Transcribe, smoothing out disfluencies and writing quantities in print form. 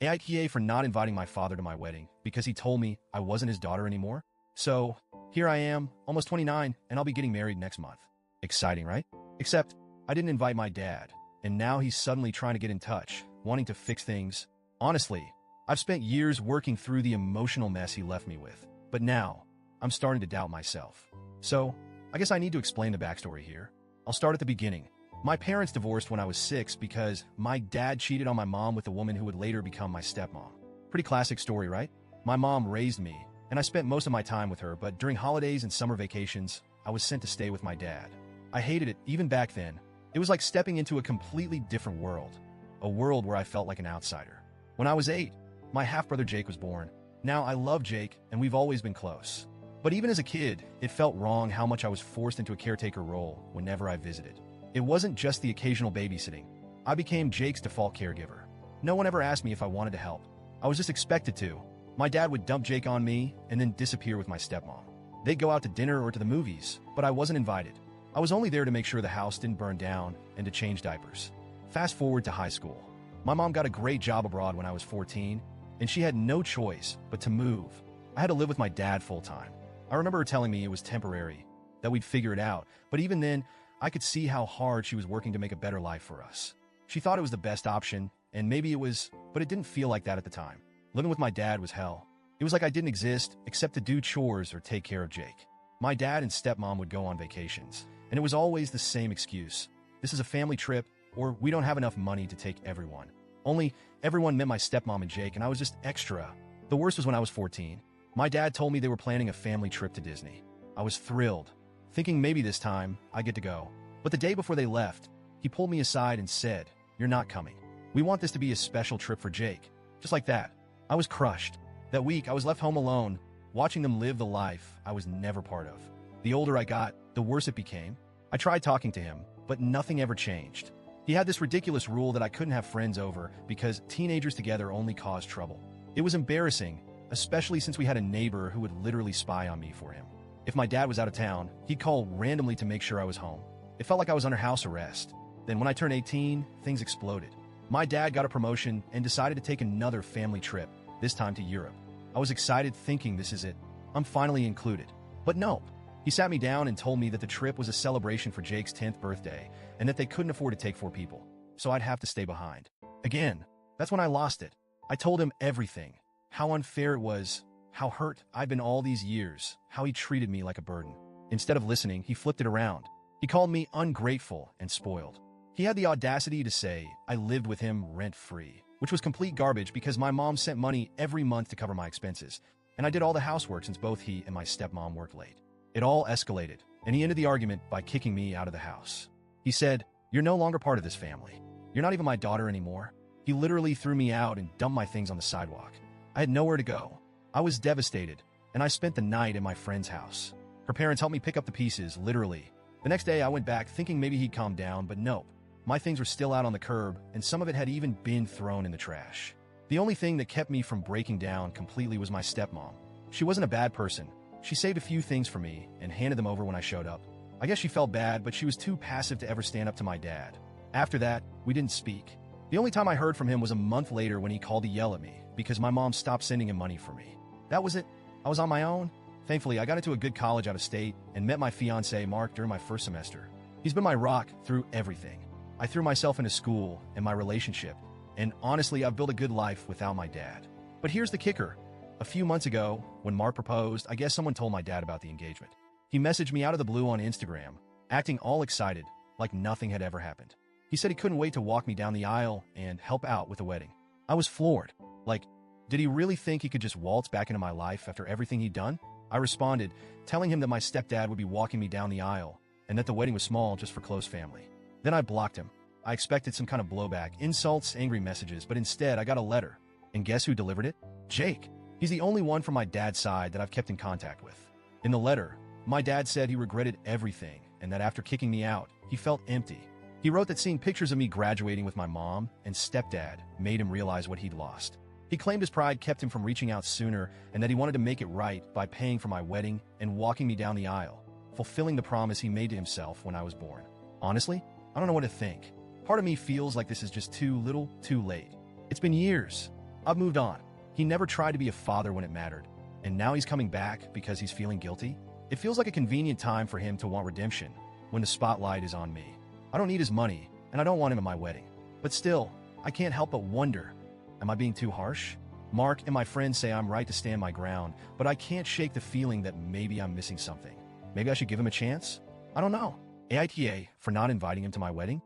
AITA for not inviting my father to my wedding because he told me I wasn't his daughter anymore. So, here I am, almost 29, and I'll be getting married next month. Exciting, right? Except, I didn't invite my dad, and now he's suddenly trying to get in touch, wanting to fix things. Honestly, I've spent years working through the emotional mess he left me with, but now, I'm starting to doubt myself. So, I guess I need to explain the backstory here. I'll start at the beginning. My parents divorced when I was 6 because my dad cheated on my mom with a woman who would later become my stepmom. Pretty classic story, right? My mom raised me, and I spent most of my time with her, but during holidays and summer vacations, I was sent to stay with my dad. I hated it, even back then. It was like stepping into a completely different world, a world where I felt like an outsider. When I was 8, my half-brother Jake was born. Now, I love Jake, and we've always been close. But even as a kid, it felt wrong how much I was forced into a caretaker role whenever I visited. It wasn't just the occasional babysitting. I became Jake's default caregiver. No one ever asked me if I wanted to help. I was just expected to. My dad would dump Jake on me and then disappear with my stepmom. They'd go out to dinner or to the movies, but I wasn't invited. I was only there to make sure the house didn't burn down and to change diapers. Fast forward to high school. My mom got a great job abroad when I was 14, and she had no choice but to move. I had to live with my dad full-time. I remember her telling me it was temporary, that we'd figure it out, but even then, I could see how hard she was working to make a better life for us. She thought it was the best option, and maybe it was, but it didn't feel like that at the time. Living with my dad was hell. It was like I didn't exist except to do chores or take care of Jake. My dad and stepmom would go on vacations, and it was always the same excuse. This is a family trip, or we don't have enough money to take everyone. Only everyone meant my stepmom and Jake, and I was just extra. The worst was when I was 14. My dad told me they were planning a family trip to Disney. I was thrilled, thinking maybe this time I get to go. But the day before they left, he pulled me aside and said, "You're not coming. We want this to be a special trip for Jake." Just like that. I was crushed. That week, I was left home alone, watching them live the life I was never part of. The older I got, the worse it became. I tried talking to him, but nothing ever changed. He had this ridiculous rule that I couldn't have friends over because teenagers together only caused trouble. It was embarrassing, especially since we had a neighbor who would literally spy on me for him. If my dad was out of town, he'd call randomly to make sure I was home. It felt like I was under house arrest. Then when I turned 18, things exploded. My dad got a promotion and decided to take another family trip, this time to Europe. I was excited thinking this is it. I'm finally included. But no. He sat me down and told me that the trip was a celebration for Jake's 10th birthday and that they couldn't afford to take 4 people, so I'd have to stay behind. Again, that's when I lost it. I told him everything. How unfair it was, how hurt I'd been all these years, how he treated me like a burden. Instead of listening, he flipped it around. He called me ungrateful and spoiled. He had the audacity to say I lived with him rent-free, which was complete garbage because my mom sent money every month to cover my expenses, and I did all the housework since both he and my stepmom worked late. It all escalated, and he ended the argument by kicking me out of the house. He said, "You're no longer part of this family. You're not even my daughter anymore." He literally threw me out and dumped my things on the sidewalk. I had nowhere to go. I was devastated, and I spent the night at my friend's house. Her parents helped me pick up the pieces, literally. The next day, I went back thinking maybe he'd calm down, but nope. My things were still out on the curb, and some of it had even been thrown in the trash. The only thing that kept me from breaking down completely was my stepmom. She wasn't a bad person. She saved a few things for me and handed them over when I showed up. I guess she felt bad, but she was too passive to ever stand up to my dad. After that, we didn't speak. The only time I heard from him was a month later when he called to yell at me because my mom stopped sending him money for me. That was it. I was on my own. Thankfully, I got into a good college out of state and met my fiancé, Mark, during my first semester. He's been my rock through everything. I threw myself into school and my relationship, and honestly, I've built a good life without my dad. But here's the kicker. A few months ago, when Mark proposed, I guess someone told my dad about the engagement. He messaged me out of the blue on Instagram, acting all excited, like nothing had ever happened. He said he couldn't wait to walk me down the aisle and help out with the wedding. I was floored. Like, did he really think he could just waltz back into my life after everything he'd done? I responded, telling him that my stepdad would be walking me down the aisle and that the wedding was small just for close family. Then I blocked him. I expected some kind of blowback, insults, angry messages, but instead I got a letter. And guess who delivered it? Jake. He's the only one from my dad's side that I've kept in contact with. In the letter, my dad said he regretted everything and that after kicking me out, he felt empty. He wrote that seeing pictures of me graduating with my mom and stepdad made him realize what he'd lost. He claimed his pride kept him from reaching out sooner and that he wanted to make it right by paying for my wedding and walking me down the aisle, fulfilling the promise he made to himself when I was born. Honestly, I don't know what to think. Part of me feels like this is just too little, too late. It's been years. I've moved on. He never tried to be a father when it mattered, and now he's coming back because he's feeling guilty. It feels like a convenient time for him to want redemption when the spotlight is on me. I don't need his money, and I don't want him at my wedding. But still, I can't help but wonder, am I being too harsh? Mark and my friends say I'm right to stand my ground, but I can't shake the feeling that maybe I'm missing something. Maybe I should give him a chance? I don't know. AITA for not inviting him to my wedding?